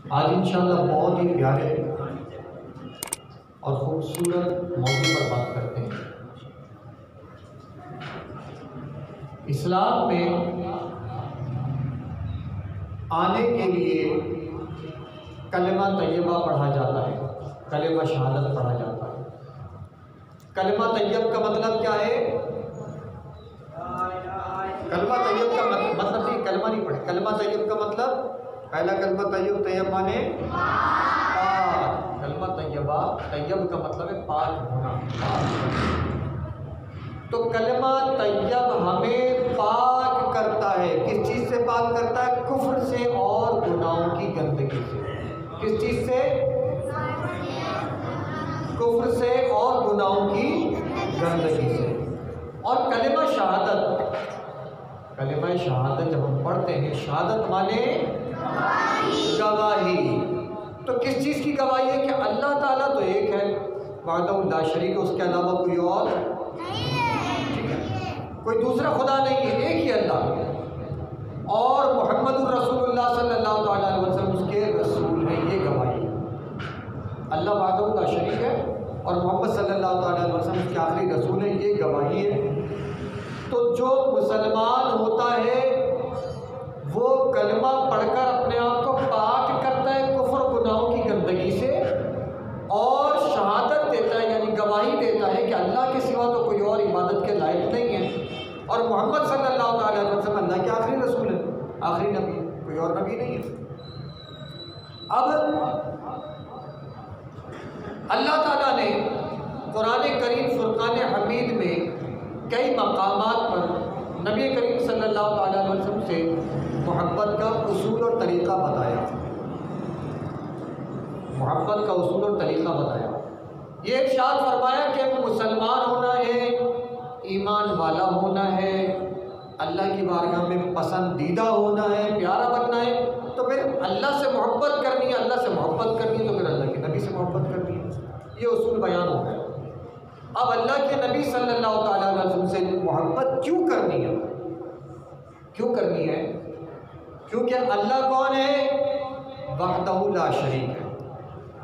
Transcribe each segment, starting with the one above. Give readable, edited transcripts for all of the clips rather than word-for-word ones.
आज इंशाअल्लाह बहुत ही प्यारे और ख़ूबसूरत मौके पर बात करते हैं। इस्लाम में आने के लिए कलमा तैयबा पढ़ा जाता है, कलमा शहादत पढ़ा जाता है। कलमा तैयब का मतलब क्या है? कलमा तैयब का मतलब नहीं, कलमा नहीं पढ़े। कलमा तैयब का मतलब पहला कलमा तैयब, तैयब माने पाक। कलमा तैयबा, तैयब का मतलब है पाक होना, तो कलमा तैयब हमें पाक करता है। किस चीज़ से पाक करता है? कुफ्र से और गुनाहों की गंदगी से। किस चीज़ से? कुफ्र से और गुनाहों की गंदगी से। और कलमा शहादत, कलमा शहादत जब हम पढ़ते हैं, शहादत माने गवाही। तो किस चीज़ की गवाही है? कि अल्लाह ताला तो एक है, वहदहू ला शरीक, उसके अलावा कोई और ठीक है, कोई दूसरा खुदा नहीं है, एक ही अल्लाह। और मुहम्मदुर रसूलुल्लाह सल्लल्लाहु अलैहि वसल्लम उसके रसूल हैं, ये गवाही। अल्लाह वहदहू ला शरीक है और मोहम्मद सल्लल्लाहु अलैहि वसल्लम उसके आखिरी रसूल हैं, ये गवाही है। तो जो मुसलमान होता है वो कलमा पढ़कर अपने आप को पाक करता है कुफ्र गुनाहों की गंदगी से, और शहादत देता है यानी गवाही देता है कि अल्लाह के सिवा तो कोई और इबादत के लायक नहीं है, और मोहम्मद सल्लल्लाहु अलैहि वसल्लम अल्लाह के आखिरी रसूल है, आखिरी नबी, कोई और नबी नहीं है। अब अल्लाह ताला ने कुरान करीम फुरकान हमीद में कई मकामात पर नबी करीम सल्लल्लाहु अलैहि वसल्लम से मोहब्बत का उसूल और तरीक़ा बताया, मोहब्बत का उसूल और तरीक़ा बताया। ये इरशाद फरमाया कि मुसलमान होना है, ईमान वाला होना है, अल्लाह की बारगाह में पसंदीदा होना है, प्यारा बनना है। तो फिर अल्लाह से मोहब्बत करनी है, अल्लाह से मोहब्बत करनी है तो फिर अल्लाह के नबी से मोहब्बत करनी है। ये उसूल बयान हो गया। अब अल्लाह के नबी सल्लल्लाहु अलैहि वसल्लम से मोहब्बत क्यों करनी है? क्यों करनी है? क्योंकि अल्लाह कौन है? वहदहू ला शरीक है,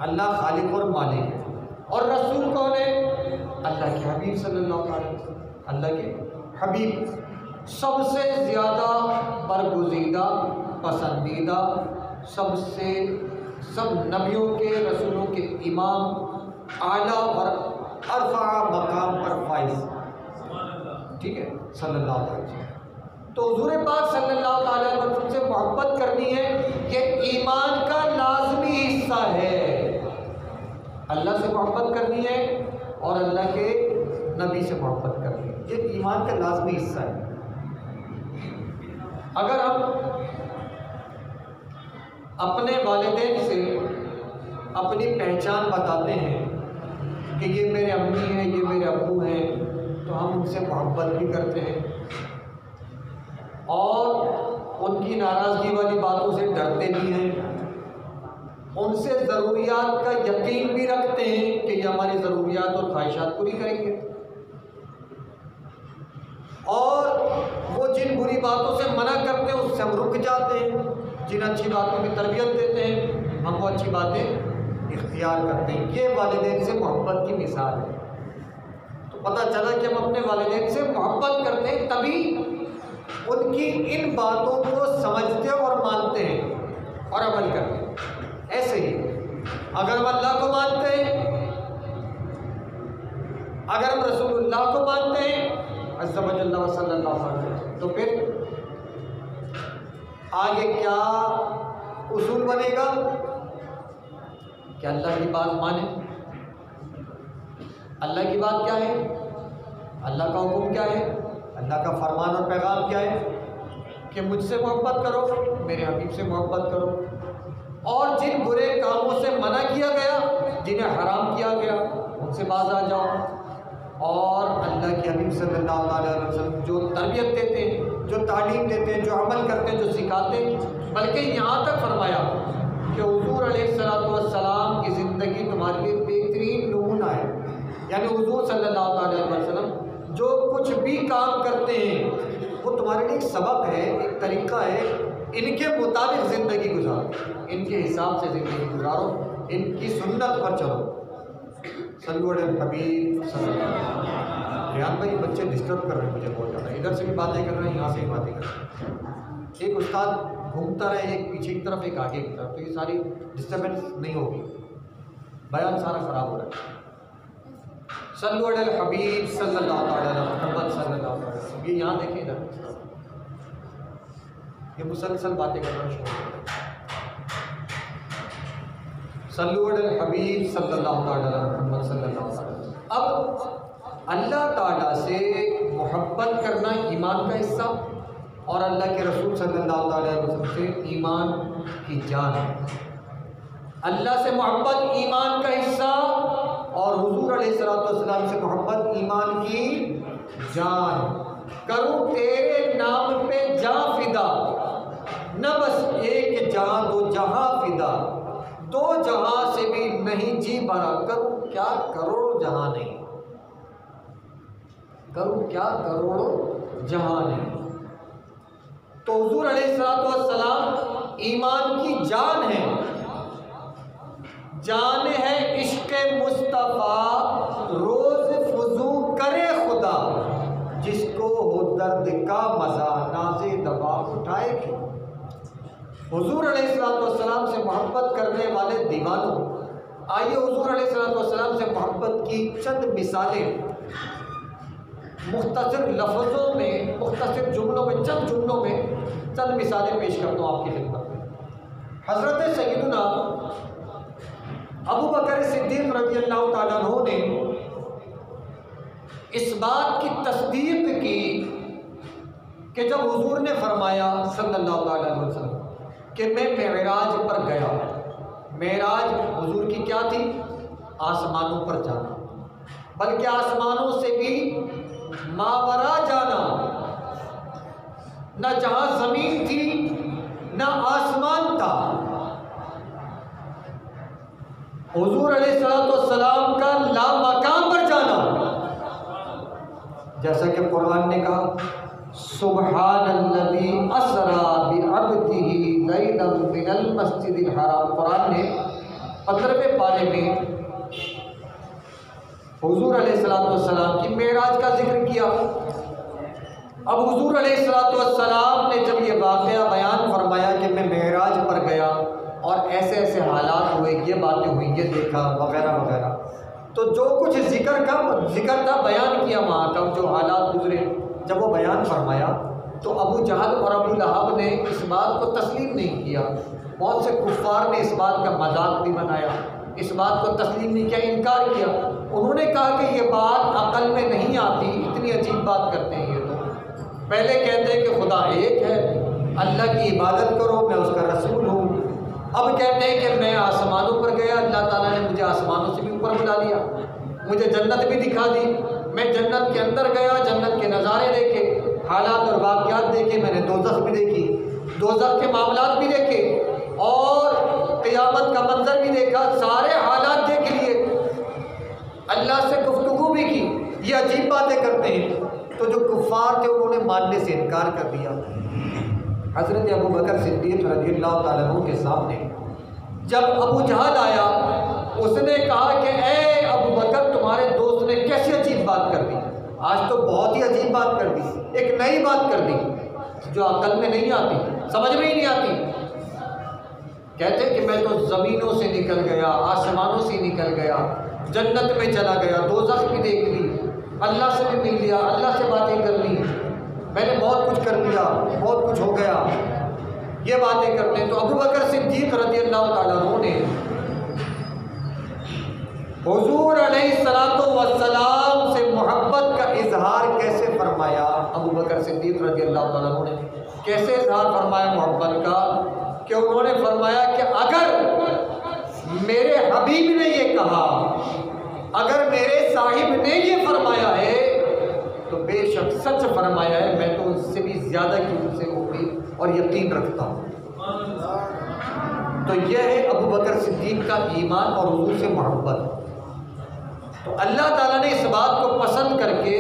अल्लाह खालिक और मालिक है। और रसूल कौन है? अल्लाह के हबीब सल्लल्लाहु अलैहि वसल्लम, अल्लाह के हबीब, सबसे ज़्यादा बरगुज़ीदा, पसंदीदा, सबसे सब नबियों के रसूलों के इमाम, आला और अरफा मकाम पर फाइज, ठीक है, सल्लल्लाहु अलैहि वसल्लम। तो हुज़ूर पाक सल्लल्लाहु अलैहि वसल्लम से मोहब्बत करनी है, ये ईमान का लाज़मी हिस्सा है। अल्लाह से मोहब्बत करनी है और अल्लाह के नबी से मोहब्बत करनी है, ये ईमान का लाज़मी हिस्सा है। अगर हम अपने वालिदैन से अपनी पहचान बताते हैं कि ये मेरे अम्मी हैं, ये मेरे अब्बू हैं, तो हम उनसे मोहब्बत भी करते हैं और उनकी नाराज़गी वाली बातों से डरते भी हैं, उनसे ज़रूरियात का यकीन भी रखते हैं कि ये हमारी ज़रूरियात और ख्वाहिशात पूरी करेंगे, और वो जिन बुरी बातों से मना करते हैं उससे हम रुक जाते हैं, जिन अच्छी बातों की तरबियत देते हैं हम वो अच्छी बातें इख्तियार करते हैं। ये वालिदैन से मोहब्बत की मिसाल है। तो पता चला कि हम अपने वालिदैन से मोहब्बत करते हैं, तभी उनकी इन बातों को समझते और मानते हैं और अमल करते हैं। ऐसे ही अगर हम अल्लाह को मानते हैं, अगर हम रसूलुल्लाह को मानते हैं अज़्ज़ा व जल्ला व सल्लल्लाहु अलैहि वसल्लम, तो फिर आगे क्या उसूल बनेगा कि अल्लाह की बात माने। अल्लाह की बात क्या है? अल्लाह का हुक्म क्या है? अल्लाह का फरमान और पैगाम क्या है? कि मुझसे मोहब्बत करो, मेरे हबीब से मोहब्बत करो, और जिन बुरे कामों से मना किया गया, जिन्हें हराम किया गया, उनसे बाज आ जाओ। और अल्लाह के हबीब सल्लल्लाहु अलैहि वसल्लम जो तरबियत देते हैं, जो तालीम देते हैं, जो अमल करते हैं, जो सिखाते हैं, बल्कि यहाँ तक फरमाया कि हुज़ूर अलैहिस्सलातु वस्सलाम की ज़िंदगी तुम्हारे लिए बेहतरीन नमूना है। यानी हुज़ूर सल्लल्लाहु अलैहि वसल्लम जो कुछ भी काम करते हैं वो तुम्हारे लिए एक सबक है, एक तरीक़ा है इनके मुताबिक ज़िंदगी गुजारो, इनके हिसाब से ज़िंदगी गुजारो, इनकी सुन्नत पर चलो। सल्लल्लाहु अलैहि हबीब सल्लल्लाहु। रियान भाई बच्चे डिस्टर्ब कर रहे हैं मुझे बहुत ज़्यादा, इधर से भी बातें कर रहे हैं, यहाँ से भी बातें कर रहे हैं। एक उस्ताद घूमता रहे, एक पीछे की तरफ एक आगे की तरफ, तो ये सारी डिस्टर्बेंस नहीं होगी, बयान सारा ख़राब हो रहा है। सल्लल्लाहु अलैहि हबीब सल्लल्लाहु अलैहि मुहम्मद सल्लल्लाहु अलैहि वसल्लम। ये यहाँ देखें, इधर ये मुसलसल बातें करना शुरू हो गए। सल्लल्लाहु अलैहि हबीब सल्लल्लाहु अलैहि मुहम्मद सल्लल्लाहु अलैहि वसल्लम। अब अल्लाह ताला से मोहब्बत करना ईमान का हिस्सा और अल्लाह के रसूल सल्लल्लाहु अलैहि वसल्लम से ईमान की जान। अल्लाह से मोहब्बत ईमान का हिस्सा और हुजूर अलैहिस्सलाम से मोहब्बत ईमान की जान। करूँ तेरे नाम पे जा फिदा, न बस एक जहां दो जहां फिदा, दो जहां से भी नहीं जी भरा, करूँ क्या करोड़ों जहां नहीं, करूँ क्या करोड़ों जहां नहीं। तो हुजूर अलैहिस्सलाम ईमान की जान है, जान है इश्क़ मुस्तफ़ा रोज़ फुजू करे खुदा, जिसको हो दर्द का मज़ा नाज़े दवा उठाए क्यों। हुजूर अलैहिस्सलाम से मोहब्बत करने वाले दीवानों, आइए हुजूर अलैहिस्सलाम से मोहब्बत की चंद मिसालें मुख्तसर लफ्ज़ों में, मुख्तसर जुमलों में, चंद जुमलों में चंद मिसालें पेश करता हूँ आपकी खिदमत में। हज़रत सय्यदुना अबू बकर सिद्दीक़ रज़ियल्लाहु ताला अन्हु ने इस बात की तस्दीक की कि जब हुजूर ने फरमाया सल्लल्लाहु अलैहि वसल्लम कि मैं मेराज पर गया। मेराज हुजूर की क्या थी? आसमानों पर जाना, बल्कि आसमानों से भी मावरा जाना, न जहां जमीन थी न आसमान था। हुजूर अलैहिस्सलाम का लामकाम पर जाना, जैसा कि कुरान ने कहा सुब्हानल्लज़ी असरा बिअब्दिही लैलन मिनल मस्जिदिल हराम। कुरान ने 15वें पारे में हुजूर अलैहिस्सलाम की मेराज का जिक्र किया। अब हुजूर अलैहिस्सलाम ने जब ये वाक़या बयान फरमाया कि मैं मेराज पर गया और ऐसे ऐसे हालात हुए, ये बातें हुई, ये देखा वगैरह वगैरह, तो जो कुछ जिक्र था बयान किया वहाँ का, जो हालात गुजरे, जब वो बयान फरमाया तो अबू जहल और अबू लहब ने इस बात को तस्लीम नहीं किया। बहुत से कुफ़ार ने इस बात का मजाक भी बनाया, इस बात को तस्लीम नहीं किया, इनकार किया। उन्होंने कहा कि ये बात अकल में नहीं आती, इतनी अजीब बात करते हैं ये तो। पहले कहते हैं कि खुदा एक है, अल्लाह की इबादत करो, मैं उसका रसूल हूँ। अब कहते हैं कि मैं आसमानों पर गया, अल्लाह ताला ने मुझे आसमानों से भी ऊपर बुला लिया, मुझे जन्नत भी दिखा दी, मैं जन्नत के अंदर गया, जन्नत के नज़ारे देखे, हालात और वाक़यात देखे, मैंने दोज़ख भी देखी, दोज़ख के मामलात भी देखे और क़यामत का मंजर भी देखा, सारे हालात देख लिए, अल्लाह से गुफ्तगू भी की। ये अजीब बातें करते हैं। तो जो कुफ़ार थे उन्होंने मानने से इनकार कर दिया। हज़रत अबू बकर सिद्दीक़ रज़ियल्लाहु ताला अन्हु के सामने जब अबू जहल आया, उसने कहा कि ए अबू बकर, तुम्हारे दोस्त ने कैसी अजीब बात कर दी, आज तो बहुत ही अजीब बात कर दी, एक नई बात कर दी जो अकल में नहीं आती, समझ में ही नहीं आती। कहते कि मैं तो ज़मीनों से निकल गया, आसमानों से निकल गया, जन्नत में चला गया, दोज़ख भी देख ली, अल्लाह से भी मिल लिया, अल्लाह से बातें कर ली, मैंने बहुत कुछ कर दिया, बहुत कुछ हो गया, ये बातें करते हैं। तो अबू बकर सिद्दीक़ रज़ियल्लाहु ताला अन्हु ने हुजूर अलैहिस्सलाम से मोहब्बत का इजहार कैसे फरमाया? अबू बकर सिद्दीक़ रज़ियल्लाहु ताला अन्हु ने कैसे इजहार फरमाया मोहब्बत का कि उन्होंने फरमाया कि अगर मेरे हबीब ने ये कहा, अगर मेरे साहिब ने ये फरमाया है तो बेशक सच फरमाया है, मैं तो उससे भी ज़्यादा की उनसे उम्मीद और यकीन रखता हूँ। तो यह है अबू बकर सिद्दीक़ का ईमान और हुजूर से मोहब्बत। तो अल्लाह ताला ने इस बात को पसंद करके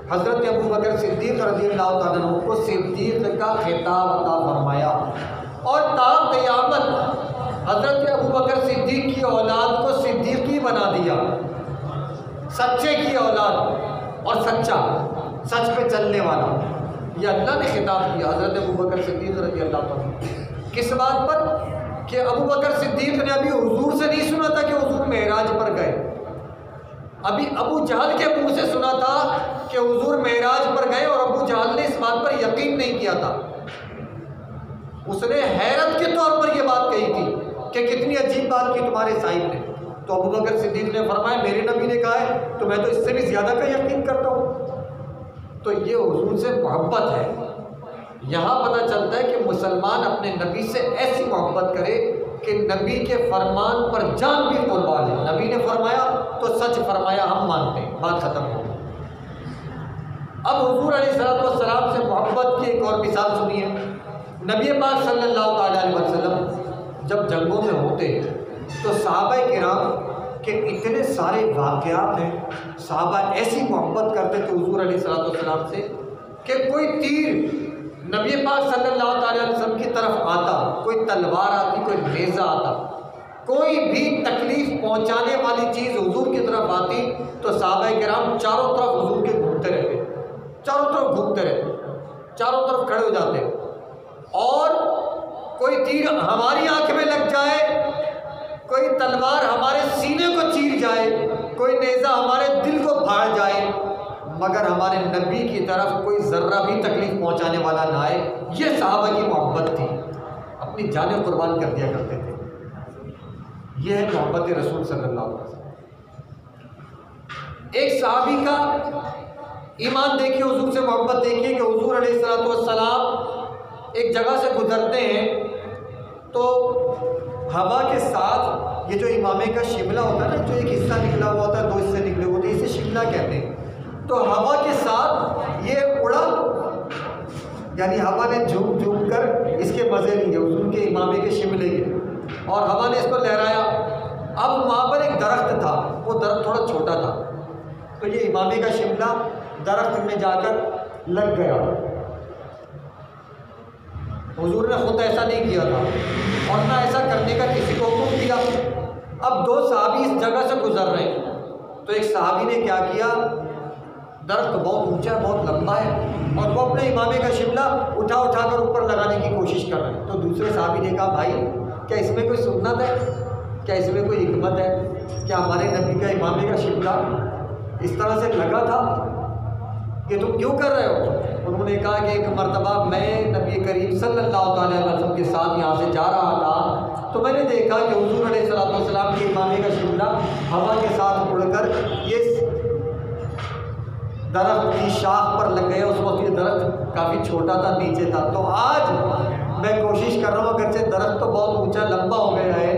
हज़रत अबू बकर सिद्दीक़ रज़ियल्लाहु ताला अन्हु को सिद्दीक़ का खिताब अता फरमाया। और ता क़यामत हज़रत अबू बकर सिद्दीक़ की औलाद को सिद्दीक़ी बना दिया, सच्चे की औलाद और सच्चा, सच पे चलने वाला। ये अल्लाह ने खिताब किया हज़रत अबू बकर सिद्दीक़ रज़ियल्लाहु ताला। किस बात पर कि अबू बकर सिद्दीक़ ने अभी हुजूर से नहीं सुना था कि हुजूर मेराज पर गए, अभी अबू जहल के मुंह से सुना था कि हुजूर मेराज पर गए, और अबू जहल ने इस बात पर यकीन नहीं किया था। उसने हैरत के तौर पर यह बात कही थी कि कितनी अजीब बात की तुम्हारे साहिब ने। तो अबू बकर सिद्दीक़ ने फरमाया मेरे नबी ने कहा है तो मैं तो इससे भी ज़्यादा का यकीन करता हूँ। तो ये हुजूर से मोहब्बत है। यहाँ पता चलता है कि मुसलमान अपने नबी से ऐसी मोहब्बत करे कि नबी के फरमान पर जान भी कुर्बान है। नबी ने फरमाया तो सच फरमाया, हम मानते हैं, बात ख़त्म हो गई। अब हुजूर अलैहिस्सलाम से मोहब्बत की एक और मिसाल सुनिए। नबी पाक सल्लल्लाहु अलैहि वसल्लम जब जंगों में होते तो सहाबा किराम के इतने सारे वाक़यात हैं, सहाबा ऐसी मोहब्बत करते थे हुजूर अलैहिस्सलाम से कि कोई तीर नबी पाक सल्लल्लाहु अलैहि वसल्लम की तरफ आता, कोई तलवार आती, कोई नेज़ा आता, कोई भी तकलीफ़ पहुंचाने वाली चीज़ हुजूर की तरफ आती तो सहाबा किराम चारों तरफ हुजूर के घूमते रहते, चारों तरफ घूमते रहते, चारों तरफ खड़े हो जाते। और कोई तीर हमारी आंख में लग जाए, कोई तलवार हमारे सीने को चीर जाए, कोई नेज़ा हमारे दिल को फाड़ जाए, मगर हमारे नबी की तरफ कोई ज़र्रा भी तकलीफ़ पहुंचाने वाला ना आए। ये सहाबा की मोहब्बत थी, अपनी जानें कुर्बान कर दिया करते थे। यह है मोहब्बत रसूल सल्लल्लाहु अलैहि वसल्लम। एक सहाबी का ईमान देखिए, हुजूर से मोहब्बत देखिए कि हुजूर अलैहिस्सलातु वस्सलाम एक जगह से गुजरते हैं तो हवा के साथ ये जो इमामे का शिमला होता है ना, जो एक हिस्सा निकला हुआ होता है, दो हिस्से निकले होते हैं, इसे शिमला कहते हैं। तो हवा के साथ ये उड़ा, यानी हवा ने झूम झूम कर इसके मज़े लिए हुजूर के इमामे के शिमले के, और हवा ने इसको लहराया। अब वहाँ पर एक दरख्त था, वो दरख्त थोड़ा छोटा था, तो ये इमामे का शिमला दरख्त में जाकर लग गया। हुजूर ने खुद ऐसा नहीं किया था और ना ऐसा करने का किसी को हुक्म दिया। अब दो सहाबी इस जगह से गुजर रहे हैं, तो एक सहाबी ने क्या किया, दरख्त बहुत ऊंचा है, बहुत लंबा है, और वो अपने इमामे का शिमला उठा कर ऊपर लगाने की कोशिश कर रहे हैं। तो दूसरे सहाबी ने कहा भाई क्या इसमें कोई सुन्नत है, क्या इसमें कोई हिकमत है, क्या हमारे नबी का इमामे का शिमला इस तरह से लगा था, ये तुम क्यों कर रहे हो? उन्होंने कहा कि एक मरतबा मैं नबी करीम सल्लल्लाहु अलैहि वसल्लम के साथ यहाँ से जा रहा था, तो मैंने देखा कि हुजूर अलैहिस्सलातु वस्सलाम के इमामे का शिमला हवा के साथ उड़कर ये दरख्त की शाख पर लग गया। उस वक्त ये दरख्त काफ़ी छोटा था, नीचे था। तो आज मैं कोशिश कर रहा हूँ, अगरचे दरख्त तो बहुत ऊंचा लंबा हो गया है,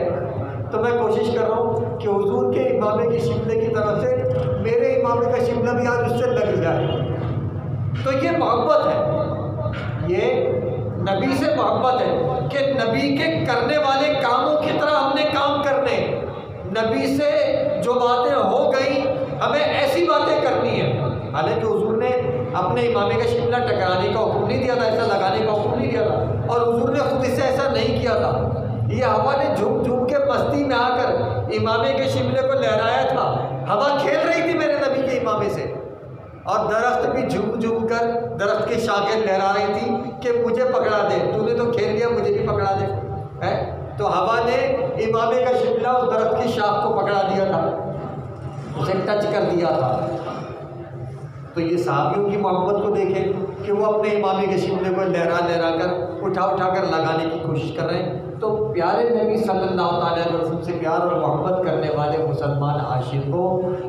तो मैं कोशिश कर रहा हूँ कि हुजूर के इमामे के शिमले की तरफ से मेरे इमामे का शिमला भी आज उससे लग जाए। तो ये मोहब्बत है, ये नबी से मोहब्बत है कि नबी के करने वाले कामों की तरह हमने काम करने, नबी से जो बातें हो गई हमें ऐसी बातें करनी है। हालांकि हुजूर ने अपने इमामे का शिमला टकराने का हुक्म नहीं दिया था, ऐसा लगाने का हुक्म नहीं दिया था, और हुजूर ने खुद इससे ऐसा नहीं किया था। ये हवा ने झूम झूम के मस्ती में आकर इमामे के शिमले को लहराया था। हवा खेल रही थी मेरे नबी के इमामे से, और दरख्त भी झूम झूम कर दरख्त की शाखें लहरा रही थी कि मुझे पकड़ा दे, तूने तो खेल लिया, मुझे भी पकड़ा दे है। तो हवा ने इमामे का शिमला उस दरख्त की शाख को पकड़ा दिया था, उसे टच कर दिया था। तो ये सहाबियों की मोहब्बत को देखें कि वो अपने इमामे के शिमले को लहरा कर उठा कर लगाने की कोशिश कर रहे हैं। तो प्यारे नबी सल्लल्लाहु अलैहि वसल्लम से प्यार और मोहब्बत करने वाले मुसलमान आशिकों,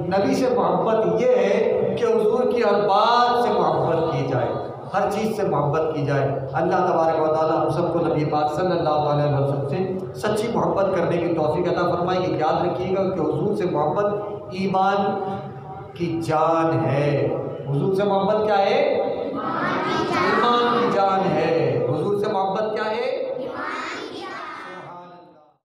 नबी से मोहब्बत ये है कि हुजूर की हर बात से मोहब्बत की जाए, हर चीज़ से मोहब्बत की जाए। अल्लाह तबारक व तआला हम सबको नबी पाक सल्लल्लाहु अलैहि वसल्लम से सच्ची मोहब्बत करने की तौफीक अता फरमाए। याद रखिएगा कि हुजूर से मोहब्बत ईमान की जान है। हुजूर से मोहब्बत क्या है? ईमान की जान है।